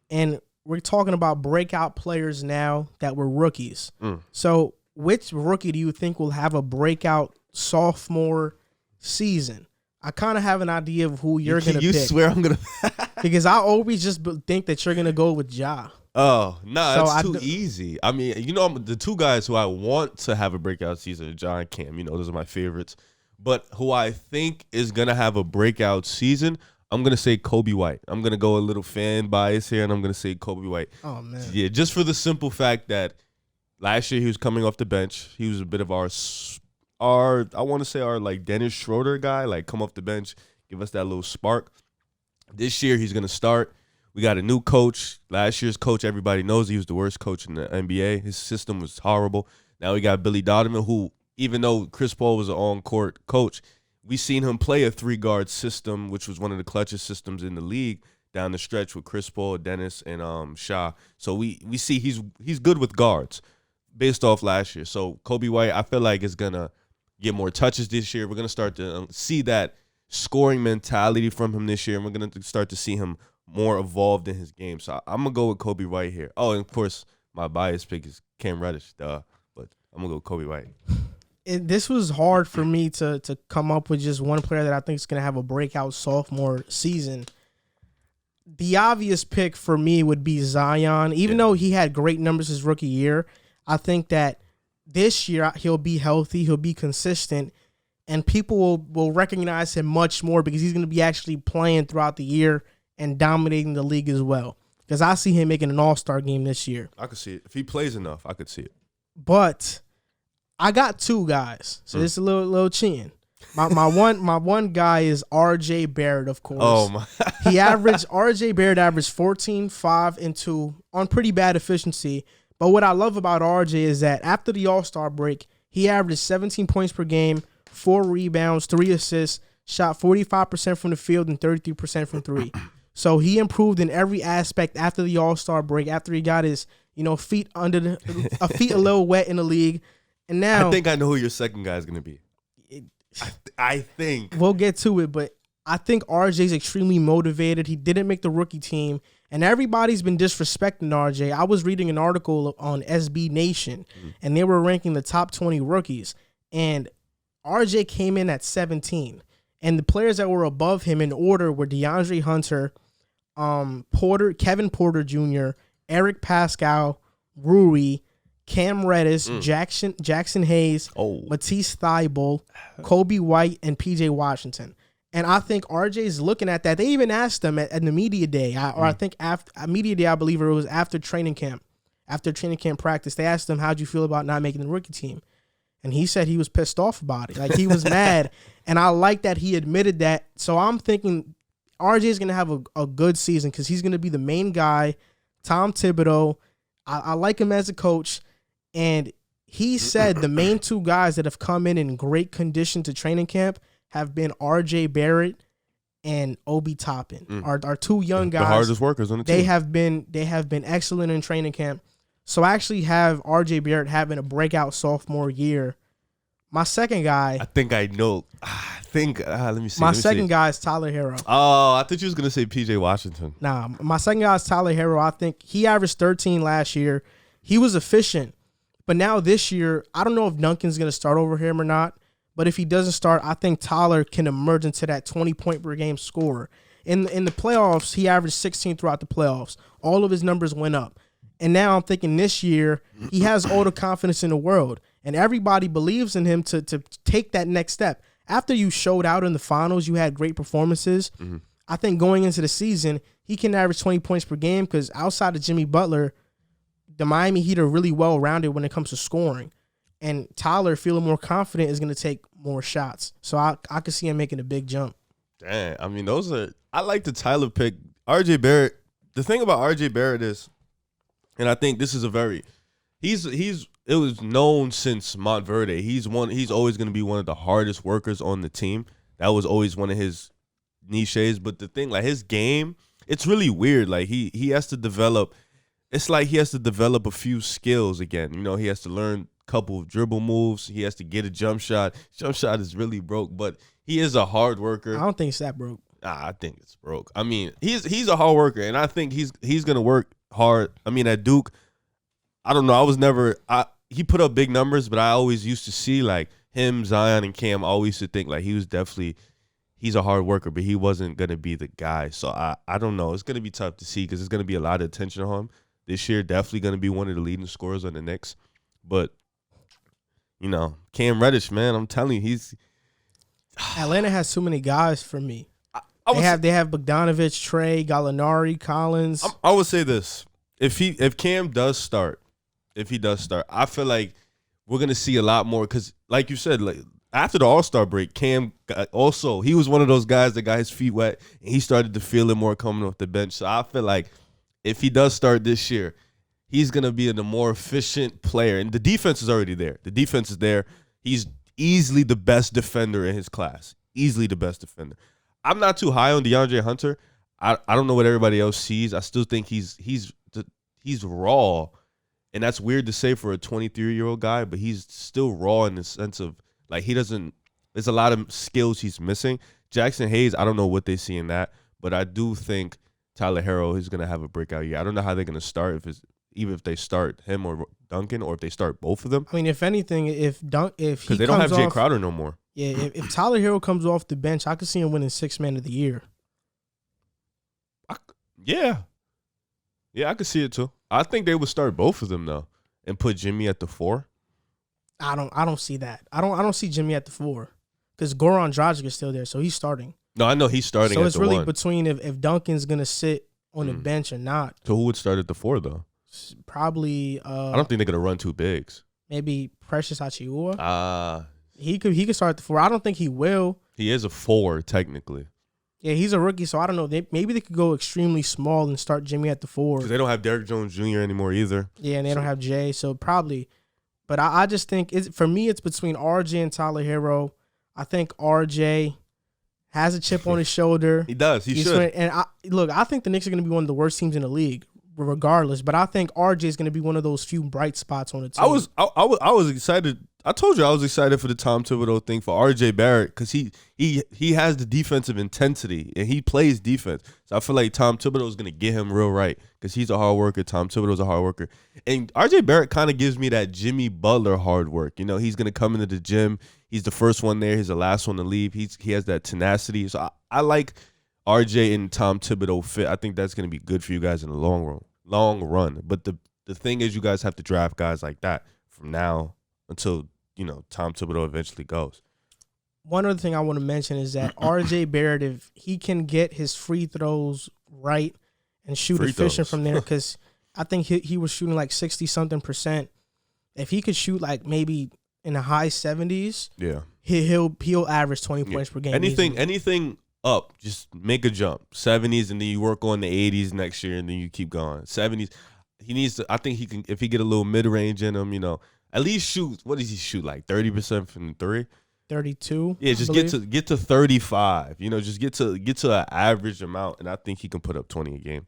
and we're talking about breakout players now that were rookies. So which rookie do you think will have a breakout sophomore season? I kind of have an idea of who you're going to pick. You swear I'm going to... Because I always just think that you're going to go with Ja. Oh, no, that's too easy. I mean, the two guys who I want to have a breakout season are Ja and Cam. Those are my favorites. But who I think is going to have a breakout season, I'm going to say Kobe White. I'm going to go a little fan bias here, and I'm going to say Kobe White. Oh, man. Yeah, just for the simple fact that last year he was coming off the bench. He was a bit of our I want to say our like Dennis Schroeder guy, like come off the bench, give us that little spark. This year he's going to start. We got a new coach. Last year's coach, everybody knows he was the worst coach in the NBA. His system was horrible. Now we got Billy Donovan, who, even though Chris Paul was an on-court coach, we seen him play a three-guard system, which was one of the clutchest systems in the league down the stretch with Chris Paul, Dennis, and Shah. So we see he's good with guards based off last year. So Kobe White, I feel like is going to get more touches this year. We're going to start to see that scoring mentality from him this year, and we're going to start to see him more evolved in his game. So I'm going to go with Kobe White here. Oh, and of course, my bias pick is Cam Reddish, but I'm going to go with Kobe White. This was hard for me to come up with just one player that I think is going to have a breakout sophomore season. The obvious pick for me would be Zion. Even though he had great numbers his rookie year, I think that this year he'll be healthy, he'll be consistent, and people will recognize him much more because he's going to be actually playing throughout the year and dominating the league as well. Because I see him making an all-star game this year. I could see it. If he plays enough, I could see it. But I got two guys, so this is a little cheating. My one guy is R.J. Barrett, of course. Oh my! R.J. Barrett averaged 14, 5, and 2 on pretty bad efficiency. But what I love about R.J. is that after the All-Star break, he averaged 17 points per game, 4 rebounds, 3 assists, shot 45% from the field and 33% from 3. So he improved in every aspect after the All-Star break, after he got his feet under feet a little wet in the league. And now I think I know who your second guy is going to be. I think. We'll get to it, but I think RJ is extremely motivated. He didn't make the rookie team, and everybody's been disrespecting RJ. I was reading an article on SB Nation, and they were ranking the top 20 rookies, and RJ came in at 17. And the players that were above him in order were DeAndre Hunter, Kevin Porter Jr., Eric Pascal, Rui, Cam Reddish, Jackson Hayes, Matisse Thybulle, Kobe White, and P.J. Washington. And I think RJ is looking at that. They even asked him at the media day, I think after media day, I believe it was after training camp practice. They asked him, how'd you feel about not making the rookie team? And he said he was pissed off about it. Like, he was mad. And I like that he admitted that. So I'm thinking RJ is going to have a good season because he's going to be the main guy. Tom Thibodeau, I like him as a coach. And he said the main two guys that have come in great condition to training camp have been R.J. Barrett and Obi Toppin. Our two young guys. The hardest workers on the team. They have been excellent in training camp. So I actually have R.J. Barrett having a breakout sophomore year. My second guy. I think I know. Let me see. My second guy is Tyler Hero. Oh, I thought you was going to say P.J. Washington. Nah, my second guy is Tyler Hero. I think he averaged 13 last year. He was efficient. But now this year, I don't know if Duncan's going to start over him or not. But if he doesn't start, I think Tyler can emerge into that 20-point-per-game scorer. In the playoffs, he averaged 16 throughout the playoffs. All of his numbers went up. And now I'm thinking this year, he has all the confidence in the world. And everybody believes in him to take that next step. After you showed out in the finals, you had great performances. I think going into the season, he can average 20 points per game because outside of Jimmy Butler, the Miami Heat are really well-rounded when it comes to scoring. And Tyler, feeling more confident, is going to take more shots. So I could see him making a big jump. Damn. I mean, I like the Tyler pick. R.J. Barrett, the thing about R.J. Barrett is, and I think this is it was known since Montverde. He's always going to be one of the hardest workers on the team. That was always one of his niches. But the thing, like his game, it's really weird. Like he has to develop. It's like he has to develop a few skills again. He has to learn a couple of dribble moves. He has to get a jump shot. Jump shot is really broke, but he is a hard worker. I don't think it's that broke. I think it's broke. I mean, he's a hard worker, and I think he's gonna work hard. I mean, at Duke, I don't know. I was never. He put up big numbers, but I always used to see like him, Zion, and Cam. I always used to think like he's a hard worker, but he wasn't gonna be the guy. So I don't know. It's gonna be tough to see because there's gonna be a lot of attention on him this year. Definitely gonna be one of the leading scorers on the Knicks, but Cam Reddish, man, I'm telling you, Atlanta has too many guys for me. They have Bogdanovich, Trey, Gallinari, Collins. I would say this: if Cam does start, I feel like we're gonna see a lot more because, like you said, like after the All-Star break, Cam he was one of those guys that got his feet wet and he started to feel it more coming off the bench. So I feel like if he does start this year, he's gonna be a more efficient player, and the defense is already there. The defense is there. He's easily the best defender in his class. Easily the best defender. I'm not too high on DeAndre Hunter. I don't know what everybody else sees. I still think he's raw, and that's weird to say for a 23-year-old guy, but he's still raw in the sense of like there's a lot of skills he's missing. Jackson Hayes, I don't know what they see in that, but I do think Tyler Herro is going to have a breakout year. I don't know how they're going to start if they start him or Duncan or if they start both of them. I mean, if anything, if because they don't have Jay Crowder no more. Yeah, if Tyler Herro comes off the bench, I could see him winning Sixth Man of the Year. Yeah, I could see it too. I think they would start both of them though, and put Jimmy at the 4. I don't see that. I don't see Jimmy at the 4 because Goran Dragic is still there, so he's starting. No, I know he's starting. So at it's the really 1. between if Duncan's gonna sit on the bench or not. So who would start at the 4 though? Probably. I don't think they're gonna run 2 bigs. Maybe Precious Achiuwa. He could start at the 4. I don't think he will. He is a 4 technically. Yeah, he's a rookie, so I don't know. Maybe they could go extremely small and start Jimmy at the 4. Because they don't have Derrick Jones Jr. anymore either. Yeah, and they don't have Jay, so probably. But I just think for me, it's between RJ and Tyler Herro. I think RJ has a chip on his shoulder. He does. He should. I think the Knicks are going to be one of the worst teams in the league, regardless. But I think RJ is going to be one of those few bright spots on the team. I was excited. I told you I was excited for the Tom Thibodeau thing for RJ Barrett because he has the defensive intensity and he plays defense. So I feel like Tom Thibodeau is going to get him real right because he's a hard worker. Tom Thibodeau's a hard worker. And RJ Barrett kind of gives me that Jimmy Butler hard work. He's going to come into the gym. He's the first one there. He's the last one to leave. He has that tenacity. So I like RJ and Tom Thibodeau fit. I think that's going to be good for you guys in the long run. But the thing is you guys have to draft guys like that from now until, Tom Thibodeau eventually goes. One other thing I want to mention is that RJ Barrett, if he can get his free throws right and shoot efficient from there, because I think he was shooting like 60-something%. If he could shoot like maybe in the high 70s, yeah, he'll average 20 points per game. Anything up, just make a jump. 70s, and then you work on the 80s next year, and then you keep going. 70s, he needs to. I think he can if he get a little mid range in him, at least shoot. What does he shoot like 30% from the 3? 32. Yeah, just get to 35. Just get to an average amount, and I think he can put up 20 a game.